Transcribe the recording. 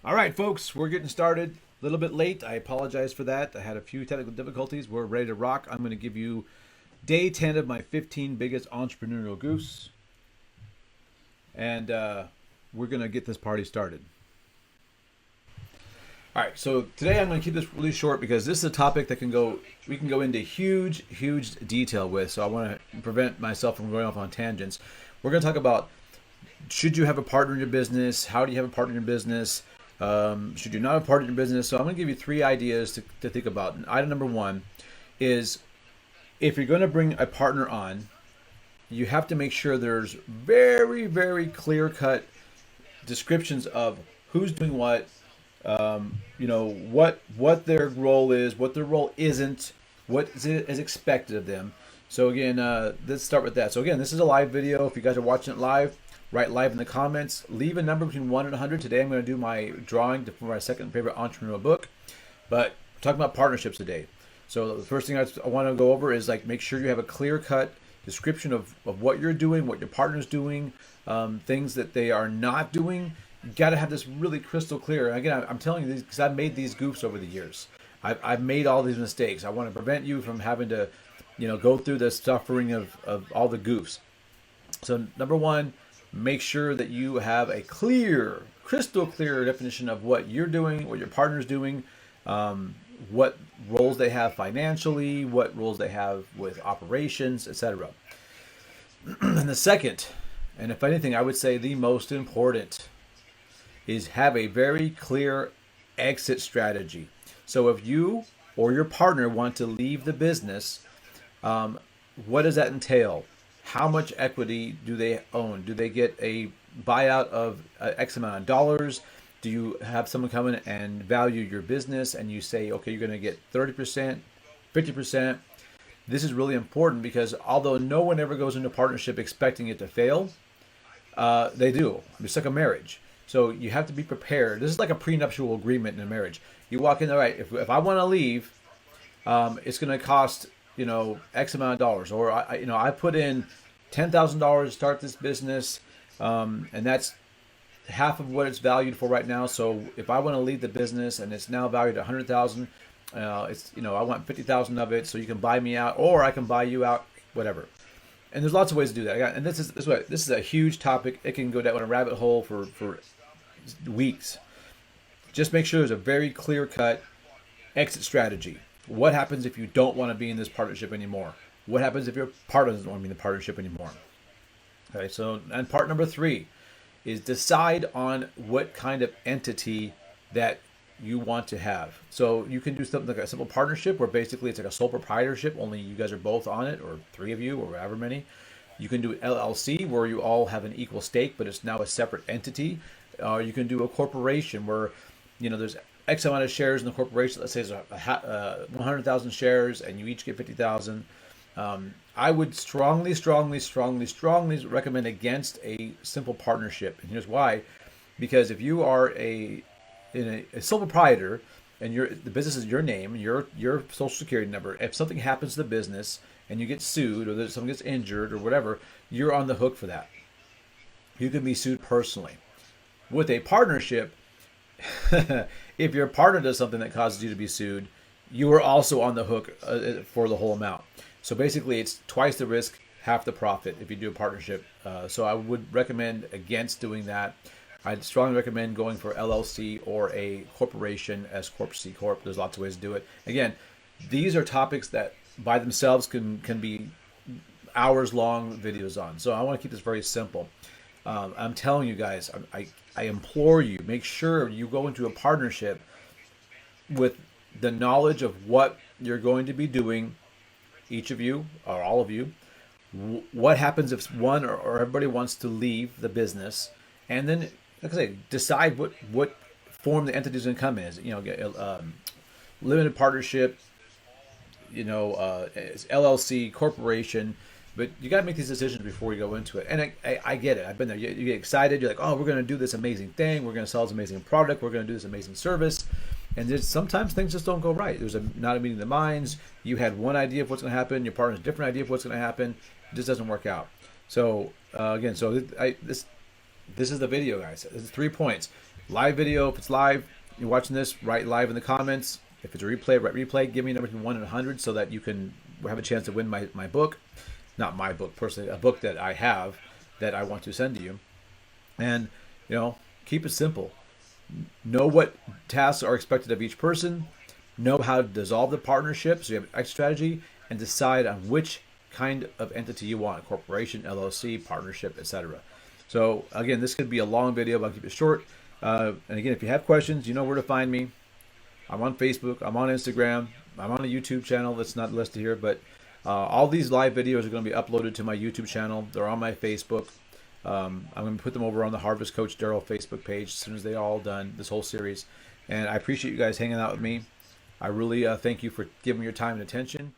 All right, folks, we're getting started a little bit late. I apologize for that. I had a few technical difficulties. We're ready to rock. I'm going to give you day 10 of my 15 biggest entrepreneurial goofs. And we're going to get this party started. All right, so today I'm going to keep this really short because this is a topic that we can go into huge detail with. So I want to prevent myself from going off on tangents. We're going to talk about, should you have a partner in your business? How do you have a partner in your business? Should you not have a partner in your business? So I'm going to give you 3 ideas to think about. And item number 1 is, if you're going to bring a partner on, you have to make sure there's very clear-cut descriptions of who's doing what, what their role is, what their role isn't, what is expected of them. So again, let's start with that. So again, this is a live video. If you guys are watching it live, write live in the comments. Leave a number between 1 and 100. Today I'm going to do my drawing for my second favorite entrepreneurial book. But we're talking about partnerships today. So the first thing I want to go over is, like, make sure you have a clear-cut description of what you're doing, what your partner's doing, things that they are not doing. You got to have this really crystal clear. And again, I'm telling you these because I've made these goofs over the years. I've made all these mistakes. I want to prevent you from having to, go through the suffering of all the goofs. So number 1, make sure that you have a crystal clear definition of what you're doing, what your partner's doing, what roles they have financially, what roles they have with operations, etc. And the second, and if anything, I would say the most important, is have a very clear exit strategy. So if you or your partner want to leave the business, what does that entail? How much equity do they own? Do they get a buyout of X amount of dollars? Do you have someone come in and value your business and you say, okay, you're going to get 30%, 50%? This is really important because although no one ever goes into partnership expecting it to fail, they do. It's like a marriage. So you have to be prepared. This is like a prenuptial agreement in a marriage. You walk in, all right, if I want to leave, it's going to cost, X amount of dollars. Or, I put in $10,000 to start this business, and that's half of what it's valued for right now. So if I want to leave the business and it's now valued at $100,000, I want $50,000 of it, so you can buy me out, or I can buy you out, whatever. And there's lots of ways to do that. And this is a huge topic. It can go down a rabbit hole for weeks. Just make sure there's a very clear-cut exit strategy. What happens if you don't want to be in this partnership anymore? What happens if your partner doesn't want to be in the partnership anymore? Okay, so, and part number 3 is decide on what kind of entity that you want to have. So you can do something like a simple partnership where basically it's like a sole proprietorship, only you guys are both on it, or 3 of you, or however many. You can do LLC where you all have an equal stake, but it's now a separate entity. You can do a corporation where, there's X amount of shares in the corporation. Let's say there's 100,000 shares and you each get 50,000. I would strongly recommend against a simple partnership. And here's why. Because if you are a sole proprietor and the business is your name, your social security number, if something happens to the business and you get sued, or someone gets injured or whatever, you're on the hook for that. You can be sued personally. With a partnership, if your partner does something that causes you to be sued, you are also on the hook for the whole amount. So basically, it's twice the risk, half the profit if you do a partnership. So I would recommend against doing that. I'd strongly recommend going for LLC or a corporation, S Corp, C Corp. There's lots of ways to do it. Again, these are topics that by themselves can be hours-long videos on. So I want to keep this very simple. I'm telling you guys, I implore you, make sure you go into a partnership with the knowledge of what you're going to be doing, each of you or all of you. What happens if one or everybody wants to leave the business, and then, like I say, decide what form the entity is going to come in. Is limited partnership, LLC, corporation. But you got to make these decisions before you go into it. And I get it. I've been there. You get excited. You're like, oh, we're going to do this amazing thing. We're going to sell this amazing product. We're going to do this amazing service. And sometimes things just don't go right. There's not a meeting of the minds. You had one idea of what's going to happen. Your partner has a different idea of what's going to happen. It just doesn't work out. So again, so this is the video, guys. This is 3 points. Live video. If it's live, you're watching this, write live in the comments. If it's a replay, write replay. Give me a number between 1 and 100 so that you can have a chance to win my book. Not my book personally, a book that I have that I want to send to you. And keep it simple. Know what tasks are expected of each person. Know how to dissolve the partnership, so you have an exit strategy, and decide on which kind of entity you want: a corporation, LLC, partnership, etc. So again, this could be a long video, but I'll keep it short. And again, if you have questions, you know where to find me. I'm on Facebook. I'm on Instagram. I'm on a YouTube channel that's not listed here, but all these live videos are going to be uploaded to my YouTube channel. They're on my Facebook. I'm going to put them over on the Harvest Coach Daryl Facebook page as soon as they're all done, this whole series. And I appreciate you guys hanging out with me. I really thank you for giving me your time and attention.